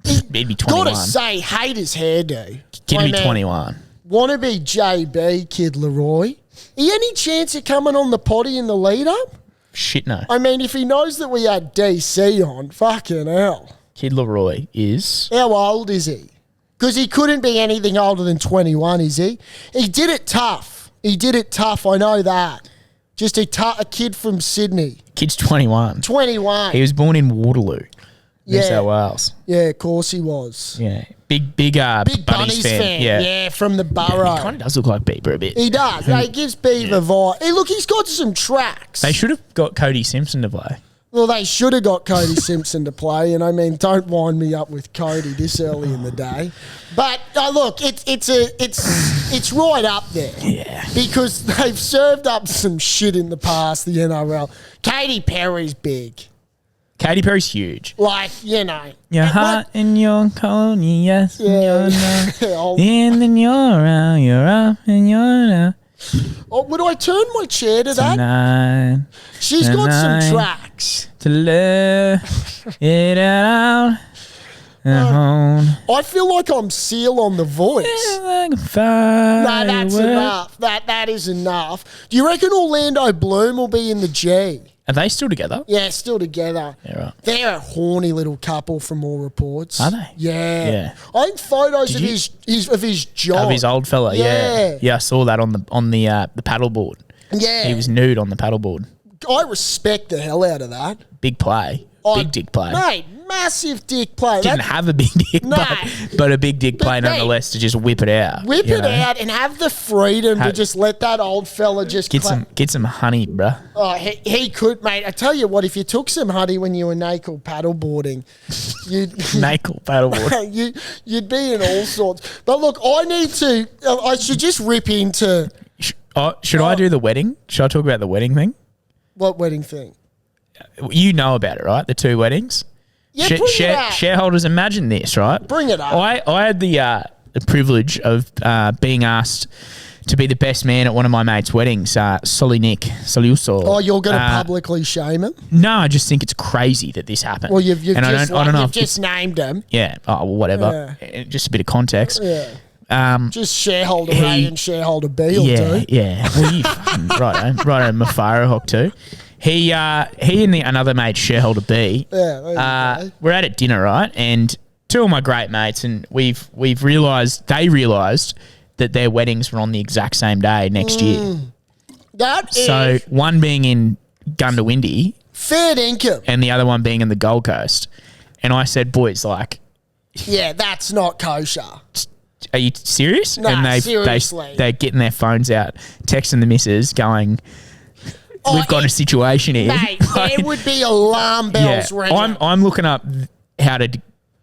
He'd be 21. Gotta say, hate his hairdo. Kid My be man, 21. Wanna be JB, Kid Leroy? Any chance of coming on the potty in the lead up? Shit, no. I mean, if he knows that we had DC on, fucking hell. Kid Leroy is... How old is he? Because he couldn't be anything older than 21, is he? He did it tough. I know that. Just a kid from Sydney. Kid's 21. 21. He was born in Waterloo, New Yeah. South Wales. Yeah, of course he was. Yeah. Big Big Bunnies Bunnies fan. Yeah, from the borough. He kind of does look like Bieber a bit. He does. He gives Beaver vibe. Hey, look, he's got some tracks. They should have got Cody Simpson to play. Well, they should have got Cody Simpson to play, and I mean, don't wind me up with Cody this early in the day. But look, it's right up there. Yeah. Because they've served up some shit in the past. The NRL. Katy Perry's big. Katy Perry's huge. Like, you know. You're hot and you're cold, yes, and you're not. Oh, And then you're out, you're up and you're not. would I turn my chair to that? Tonight, She's got tonight. some tracks. to let it out. I feel like I'm Seal on The Voice. Like a No, that's firework. enough. That is enough. Do you reckon Orlando Bloom will be in the G? Are they still together? Yeah, still together. Yeah, right. They're a horny little couple from all reports. Are they? Yeah. Yeah. I think photos Did of you- his job. Of his old fella, Yeah. yeah. I saw that on the paddleboard. Yeah. He was nude on the paddleboard. I respect the hell out of that. Big play. Big dick play. Mate, massive dick play. Didn't That- have a big dick, No. but a big dick play mate, nonetheless to just whip it out. Whip you it know? out and have the freedom to just let that old fella just Get some honey, bruh. Oh, he could, mate. I tell you what, if you took some honey when you were naked paddleboarding, you'd Naked paddleboard. you'd be in all sorts. But look, I should just rip into Should I do the wedding? Should I talk about the wedding thing? what wedding thing? You know about it, right? The two weddings. Yeah, bring it up. Shareholders, imagine this, right? Bring it up. I had the privilege of being asked to be the best man at one of my mates' weddings, Solly Nick Soliuso. Oh, you're going to publicly shame him? No, I just think it's crazy that this happened. Well, you've and just, I don't know you've if just named him. yeah. Oh, well, whatever. Just a bit of context. Yeah. Just shareholder A and shareholder B will Yeah, do. yeah. Well, you right, Mafaro Hawk too. He and another mate, shareholder B, there you go. we're out at dinner, right? And two of my great mates, and they realised that their weddings were on the exact same day next year. That is So one being in Gundawindi fair income. and the other one being in the Gold Coast. And I said, boys, like, Yeah, that's not kosher. Are you serious? Nah, and seriously. They're getting their phones out, texting the missus, going, we've got a situation here. Mate, there would be alarm bells ringing. I'm looking up how to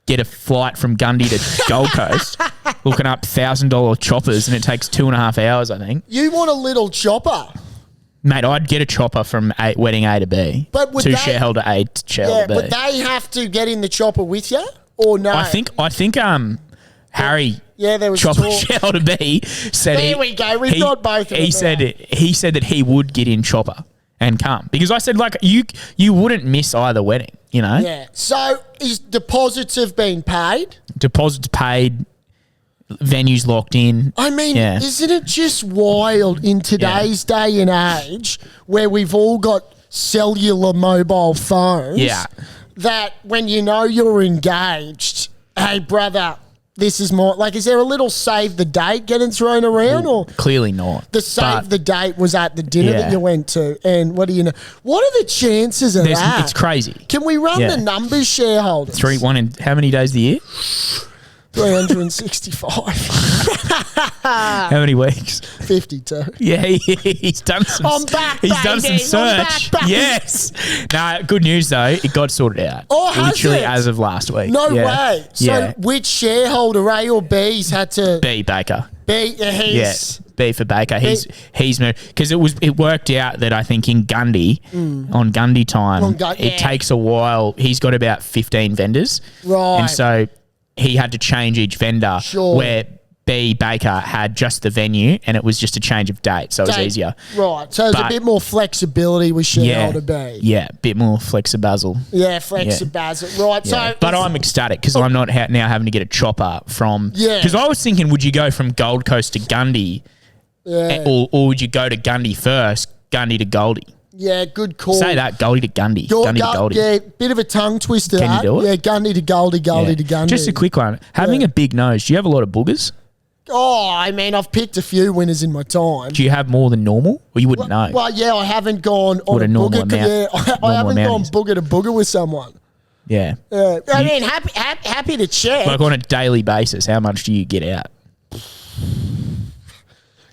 get a flight from Gundy to Gold Coast, looking up $1,000 choppers, and it takes 2.5 hours, I think. You want a little chopper? Mate, I'd get a chopper from wedding A to B. But would shareholder A to shareholder B. Would they have to get in the chopper with you or no? I think Harry, there was chopper talk. shareholder B, said There we go. We've got both of them. He said that he would get in chopper and come, because I said, like, you wouldn't miss either wedding, you know. Yeah. So deposits have been paid. Deposits paid, venues locked in. I mean, isn't it just wild in today's day and age where we've all got cellular mobile phones? Yeah. That when you know you're engaged, hey brother, this is more like, is there a little save the date getting thrown around? Or clearly not. The save the date was at the dinner that you went to, and what do you know? What are the chances of that? It's crazy. Can we run the numbers, shareholders? 1 in how many days of the year? 365. How many weeks? 52. Yeah, he's done some. I'm back, He's baby. done some search. I'm back, baby. Yes. No, good news though. It got sorted out. Oh, has literally it? as of last week. No way. So which shareholder, A or B's, had to B Baker. B? He's B for Baker. He's moved because it worked out that I think in Gundy on Gundy time it takes a while. He's got about 15 vendors, right? And so he had to change each vendor. Sure. Where B Baker had just the venue and it was just a change of date, so it was easier. Right. So there's a bit more flexibility with shareholder B. Yeah, a bit more flexibazzle. Yeah, flexibazzle. Right. Yeah. So, but I'm ecstatic because I'm not now having to get a chopper from. Yeah. Because I was thinking, would you go from Gold Coast to Gundy, or would you go to Gundy first, Gundy to Goldie? Yeah, good call. Say that, Goldie to Gundy. Gundy to Goldie. Yeah, bit of a tongue twister. Can you do it? Yeah, Gundy to Goldie, Goldie to Gundy. Just a quick one. Having a big nose, do you have a lot of boogers? Oh, I mean, I've picked a few winners in my time. Do you have more than normal? Or you wouldn't know? Well, yeah, I haven't gone on What a normal booger. amount. Yeah, I haven't gone booger to booger with someone. Yeah. I mean, happy to check. Like on a daily basis, how much do you get out?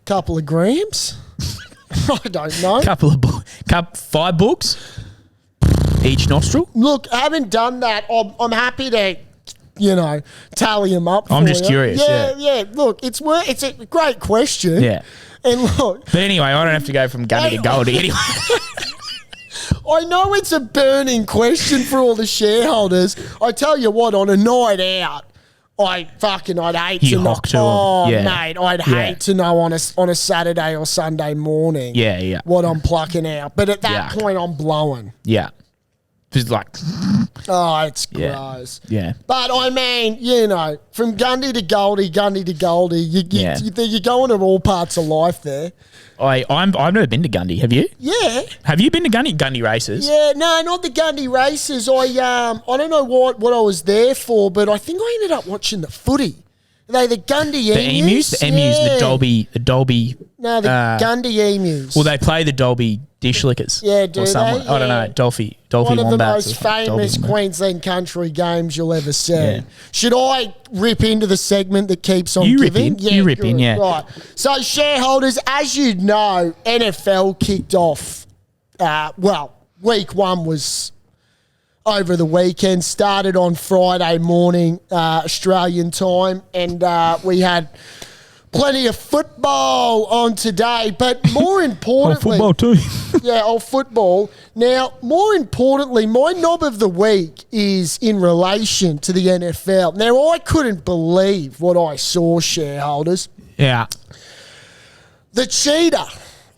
Couple of grams. I don't know. 5 books each nostril. Look, I haven't done that. I'm happy to, tally them up. I'm for just you. curious. Yeah. Look, it's a great question. Yeah. And look, but anyway, I don't have to go from Gundy to Goldie anyway. I know it's a burning question for all the shareholders. I tell you what, on a night out, I'd hate to know. Oh, mate, I'd hate to know on a Saturday or Sunday morning. Yeah. What I'm plucking out, but at that point, I'm blowing. Yeah. Just like, it's gross. Yeah. But I mean, from Gundy to Goldie, you're going to all parts of life there. I've never been to Gundy. Have you? Yeah. Have you been to Gundy races? Yeah, no, not the Gundy races. I don't know what I was there for, but I think I ended up watching the footy. The Gundy Emus? The Emus, the Dolby. No, the Gundy Emus. Well, they play the Dolby Dish Lickers. Yeah, do they? I don't know. Dolphy One of the Wombats most famous Queensland country games you'll ever see. Yeah. Should I rip into the segment that keeps on giving? You rip in, yeah. Right. So, shareholders, as you know, NFL kicked off. Week 1 was over the weekend, started on Friday morning, Australian time, and we had plenty of football on today, but more importantly... football too. Football. Now, more importantly, my knob of the week is in relation to the NFL. Now, I couldn't believe what I saw, shareholders. Yeah. The cheater,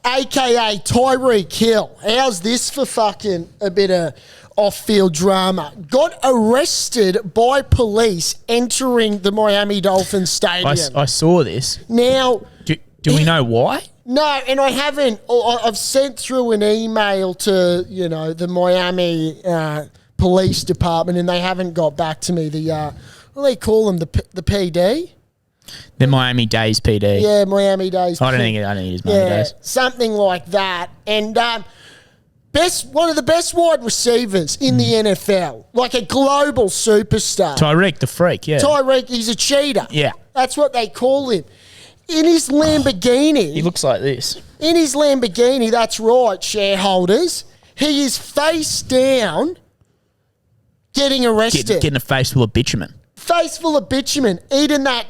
a.k.a. Tyreek Hill. How's this for fucking a bit of off-field drama? Got arrested by police entering the Miami Dolphins stadium. I saw this. Now... Do we know why? No, and I haven't. I've sent through an email to, the Miami Police Department, and they haven't got back to me. What do they call them? The PD? The Miami Days PD. Yeah, Miami Days. I don't think it is Miami Days. Something like that. And One of the best wide receivers in the NFL, like a global superstar. Tyreek the freak, yeah. Tyreek, he's a cheater. Yeah. That's what they call him. In his Lamborghini. He looks like this. In his Lamborghini, that's right, shareholders. He is face down getting arrested. Getting a face full of bitumen. Face full of bitumen, eating that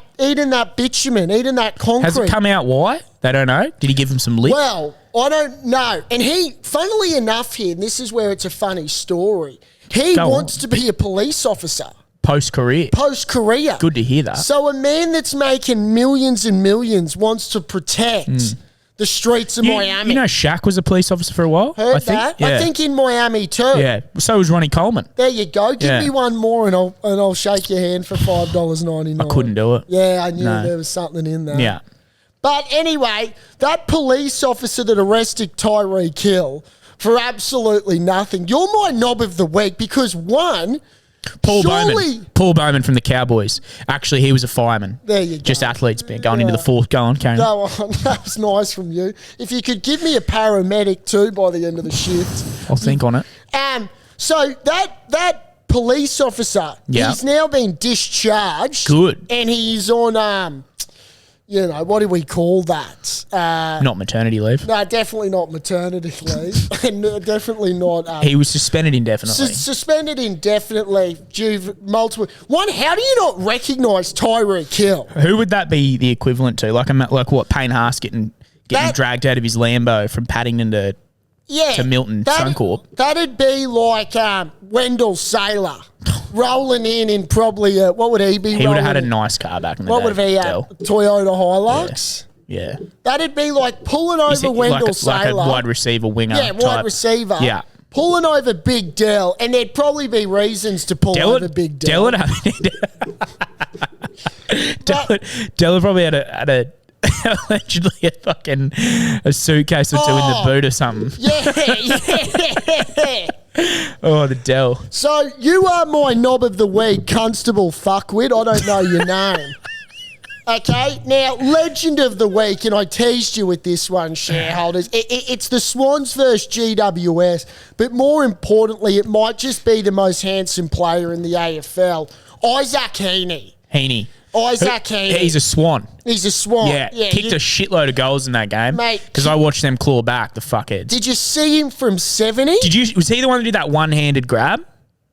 bitumen, eating that concrete. Has it come out why? They don't know. Did he give him some lip? Well, I don't know. And he, funnily enough here, and this is where it's a funny story, he wants to be a police officer. Post-career. Good to hear that. So a man that's making millions and millions wants to protect the streets of Miami. You know Shaq was a police officer for a while? Heard that? Yeah. I think in Miami too. Yeah. So was Ronnie Coleman. There you go. Give me one more and I'll shake your hand for $5.99. I couldn't do it. Yeah, I knew there was something in there. Yeah. But anyway, that police officer that arrested Tyreek Hill for absolutely nothing. You're my knob of the week because one, Paul Bowman from the Cowboys. Actually, he was a fireman. There you go. Just athletes going into the fourth. Go on, Karen. Go on. That was nice from you. If you could give me a paramedic too by the end of the shift. I'll think on it. So that police officer, he's now been discharged. Good. And he's on what do we call that? Not maternity leave. No, definitely not maternity leave. And definitely not... he was suspended indefinitely. Suspended indefinitely due multiple... One, how do you not recognise Tyreek Hill? Who would that be the equivalent to? Like what, Payne Haas getting dragged out of his Lambo from Paddington to Milton Suncorp? That'd be like Wendell Saylor rolling in probably what would he be? He would have had a nice car back in the day. What would he have? Toyota Hilux? Yeah. That'd be like pulling over Wendell Saylor. Like a wide receiver winger. Yeah, wide receiver. Yeah. Pulling over Big Dell, and there'd probably be reasons to pull over Big Dell. Dell probably had a allegedly a suitcase or two in the boot or something. Yeah. Oh, the Dell. So you are my knob of the week, Constable Fuckwit. I don't know your name. Okay, now, legend of the week, and I teased you with this one, shareholders. It's the Swans versus GWS, but more importantly, it might just be the most handsome player in the AFL, Isaac Heaney. Isaac Heaney. He's a Swan. He's a Swan. Yeah, kicked a shitload of goals in that game. Mate. Because I watched them claw back, the fuckheads. Did you see him from 70? Was he the one that did that one-handed grab?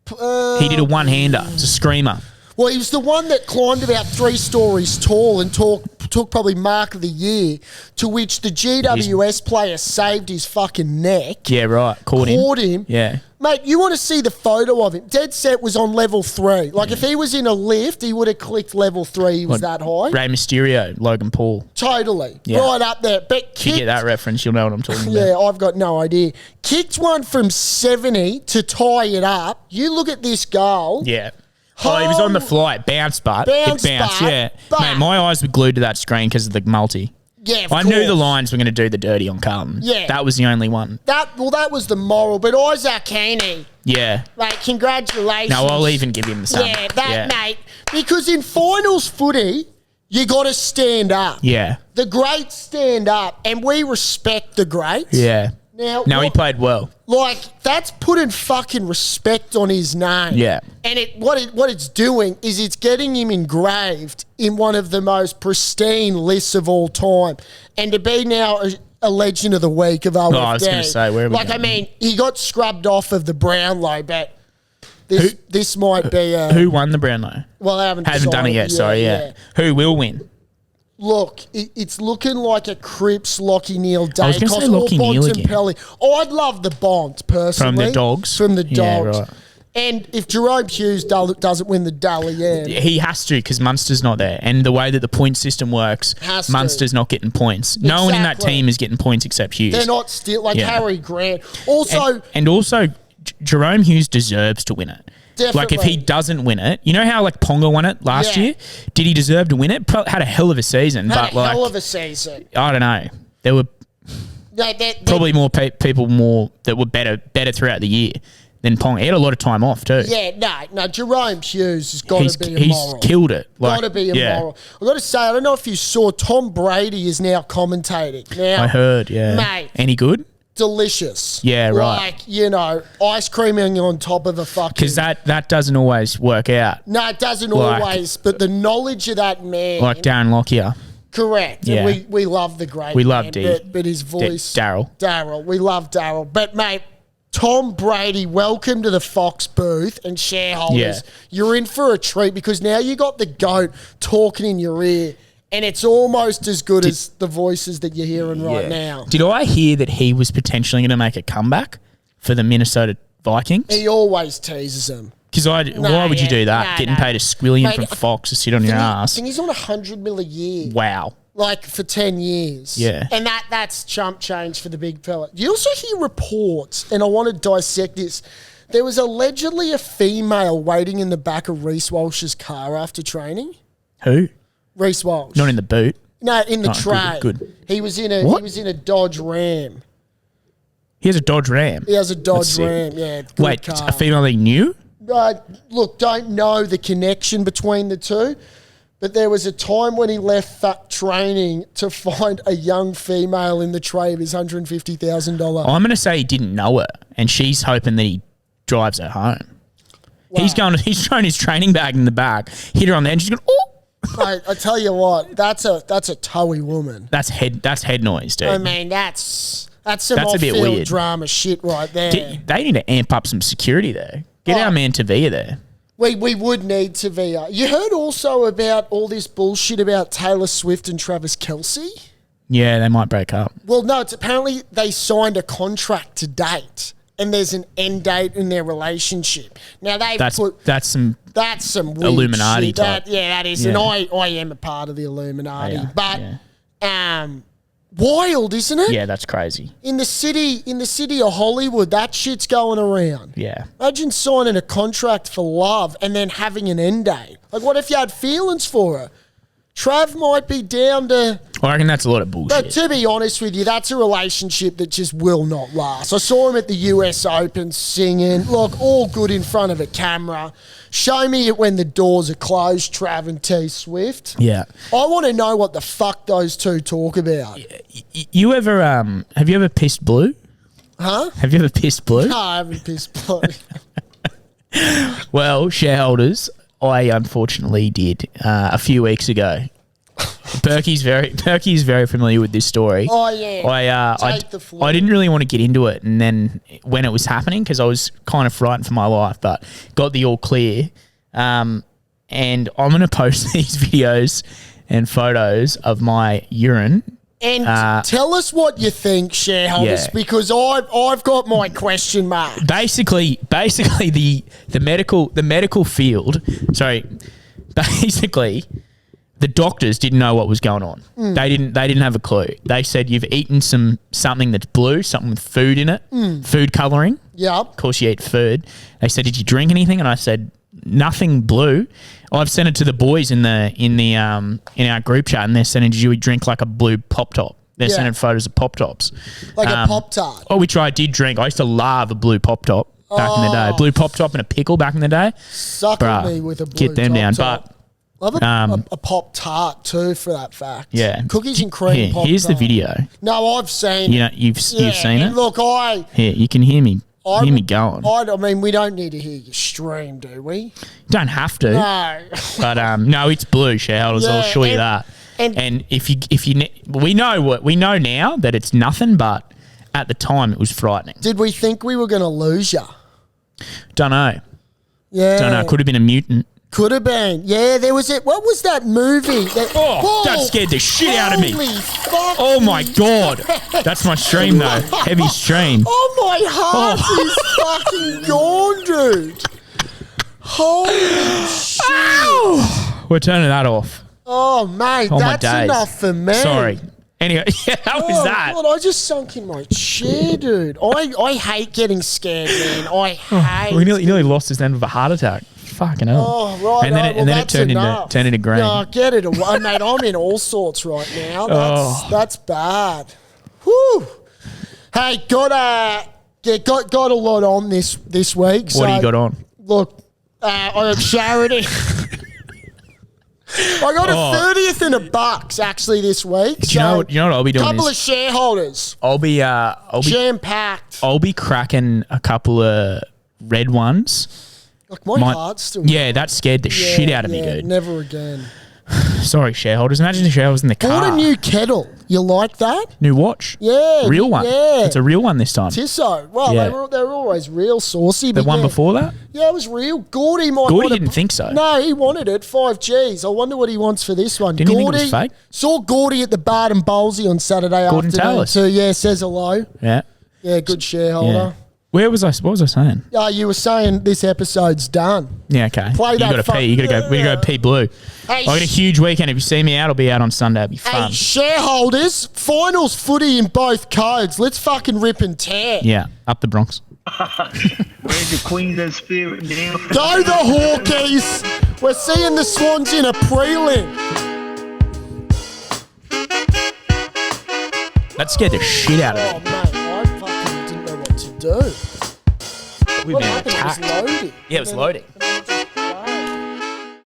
He did a one-hander. It's a screamer. Well, he was the one that climbed about 3 stories tall and took probably mark of the year, to which the GWS player saved his fucking neck. Yeah, right. Caught him. Yeah. Mate, you want to see the photo of him. Dead set was on level 3. Like, if he was in a lift, he would have clicked level 3. He was that high. Rey Mysterio, Logan Paul. Totally. Yeah. Right up there. But if you get that reference, you'll know what I'm talking about. Yeah, I've got no idea. Kicked one from 70 to tie it up. You look at this goal. Yeah. Oh, he was on the fly. Bounced, but. Yeah. Mate, my eyes were glued to that screen because of the multi. Yeah, of I course. knew the Lions were going to do the dirty on Carlton. Yeah. That was the only one. That was the moral. But Isaac Heaney. Yeah. Mate, congratulations. No, I'll even give him the same. Yeah, mate. Because in finals footy, you got to stand up. Yeah. The greats stand up, and we respect the greats. Yeah. Now, he played well. Like, that's putting fucking respect on his name. Yeah. And what it's doing is it's getting him engraved in one of the most pristine lists of all time. And to be now a legend of the week of OFD. I was going to say, where are we going? I mean, he got scrubbed off of the Brownlow, but this might be a... Who won the Brownlow? Well, they haven't done it yet, sorry, yeah. Who will win? Look, it's looking like a Cripps, Lockie Neal, Dacos, I was going to say Lockie Neal again. I'd love the Bont, personally. From the Dogs? From the Dogs. Yeah, right. And if Jerome Hughes doesn't win the Dally M... He has to, because Munster's not there. And the way that the point system works, Munster's not getting points. No one in that team is getting points except Hughes. They're not still... Harry Grant. Also... And also, Jerome Hughes deserves to win it. Definitely. Like, if he doesn't win it, you know how, like, Ponga won it last year? Did he deserve to win it? Had a hell of a season. Hell of a season. I don't know. There were probably more people that were better throughout the year than Ponga. He had a lot of time off, too. Yeah, no, Jerome Hughes has got to be a moral. He's killed it. Got to be a moral. I've got to say, I don't know if you saw, Tom Brady is now commentating. Now, I heard, yeah. Mate. Any good? delicious. Yeah, right. Like, you know, ice creaming on top of a fucking... Because that doesn't always work out. No, it doesn't Like- always, but the knowledge of that man... Like Darren Lockyer. Correct. Yeah. And we love the great We man, love D. but his voice... Daryl. We love Daryl. But, mate, Tom Brady, welcome to the Fox booth and shareholders. Yeah. You're in for a treat because now you got the GOAT talking in your ear and it's almost as good as the voices that you're hearing right now. Did I hear that he was potentially going to make a comeback for the Minnesota Vikings? He always teases them. Because why would you do that? Getting paid a squillion Mate, from Fox to sit on your ass. I think he's on $100 million a year. Wow. Like for 10 years. Yeah. And that's chump change for the big fella. You also hear reports, and I want to dissect this. There was allegedly a female waiting in the back of Reece Walsh's car after training. Who? Reece Walsh. Not in the boot. No, in the Oh, tray. good. He was in What? a Dodge Ram. He has a Dodge Ram. He has a That's Dodge sick. Ram, yeah. Good Wait, car. a female they knew? Look, don't know the connection between the two, but there was a time when he left training to find a young female in the tray of his $150,000. I'm going to say he didn't know her, and she's hoping that he drives her home. Wow. He's thrown his training bag in the back, hit her on the end, she's going, oh! Mate, I tell you what, that's a toey woman. That's head noise, dude. I mean, that's some That's a bit off-field weird. drama shit right there. They need to amp up some security there. Get our man Tavia there. We would need Tavia. You heard also about all this bullshit about Taylor Swift and Travis Kelce? Yeah, they might break up. Well, no, it's apparently they signed a contract to date, and there's an end date in their relationship. Now That's some weird Illuminati shit. type. That is, Yeah. and I am a part of the Illuminati. Yeah, But wild, isn't it? yeah, that's crazy. In the city of Hollywood, that shit's going around. Yeah. Imagine signing a contract for love and then having an end date. Like, what if you had feelings for her? Trav might be down to... I reckon that's a lot of bullshit. But to be honest with you, that's a relationship that just will not last. I saw him at the US Open singing. Look, all good in front of a camera. Show me it when the doors are closed, Trav and T Swift. Yeah. I want to know what the fuck those two talk about. You ever have you ever pissed blue? Huh? Have you ever pissed blue? No, I haven't pissed blood. Well, shareholders, I unfortunately did a few weeks ago. Berkey's very familiar with this story. Oh, yeah. Take the floor. I didn't really want to get into it, and then when it was happening, because I was kind of frightened for my life, but got the all clear. And I'm going to post these videos and photos of my urine. And tell us what you think, shareholders, Yeah. because I've got my question mark. Basically, the medical field. Sorry, basically, the doctors didn't know what was going on. They didn't have a clue. They said you've eaten something that's blue, something with food in it, food coloring. Yep. Of course, you eat food. They said, did you drink anything? And I said, nothing blue. I've sent it to the boys in our group chat, and they're saying, did you drink like a blue pop top? They're sending photos of pop tops, Like a Pop-Tart. Oh, which I did drink. I used to love a blue pop top back in the day. Blue pop top and a pickle back in the day. Sucking Bruh, me with a blue get them down. Top-Tart. Love a Pop-Tart too, for that fact. Yeah, Cookies and cream Pop-Tart. Here's the video. No, I've seen You know, you've seen it. Look, Here, you can hear me. Hear me going. I mean, we don't need to hear you stream, do we? You don't have to. No. But no, it's blue, shareholders. I'll Yeah, show you that. and if you we know now that it's nothing, but at the time it was frightening. Did we think we were going to lose you? Don't know. Yeah. Don't know. Could have been a mutant. Could have been. Yeah, there was it. What was that movie? That scared the shit out of me. Holy fuck. Oh my god, that's my stream though. Heavy stream. Oh, my heart is fucking gone, dude. Holy shit. Ow! We're turning that off. Oh, mate, Oh, my that's days. enough for me. Sorry. Anyway, how was that? God, I just sunk in my chair, dude. I hate getting scared, man. I hate We nearly lost his end of a heart attack. Fucking hell. Oh, right. And then it turned into green. No, get it away, mate. I'm in all sorts right now. That's bad. Whew. Hey, got a lot on this week. What do you got on? Look, I have charity. I got a 30th in a bucks actually this week. Do you know what I'll be doing? Couple of shareholders. I'll be jam packed. I'll be cracking a couple of red ones. Like my heart's still. Yeah, that scared the shit out of me, dude. Never again. Sorry, shareholders. Imagine the shareholders in the car. Bought a new kettle. You like that? New watch. Yeah. Real one. Yeah. It's a real one this time. Tisso. Well, Yeah. they were always real saucy. The one before that? Yeah, it was real. Gordy might Gordy want didn't think so. No, he wanted it. 5Gs. I wonder what he wants for this one. Didn't he Gordy, think it was fake? Saw Gordy at the Bard and Bowlsy on Saturday Gordon afternoon Tallis. too. Yeah, says hello. Yeah. Yeah, good shareholder. Where was I? What was I saying? You were saying this episode's done. Yeah, okay. Play you that got to pee. You got to go. We got to go pee blue. Hey, I got a huge weekend. If you see me out, I'll be out on Sunday. It'll be fun. Hey, shareholders, finals footy in both codes. Let's fucking rip and tear. Yeah, up the Bronx. Where's the Queensland spirit now? Go the Hawkies. We're seeing the Swans in a prelim. That scared the shit out Oh, of me. mate, I fucking didn't know what to do. We've What been happened? It was attacked. loading. Yeah, it was loading.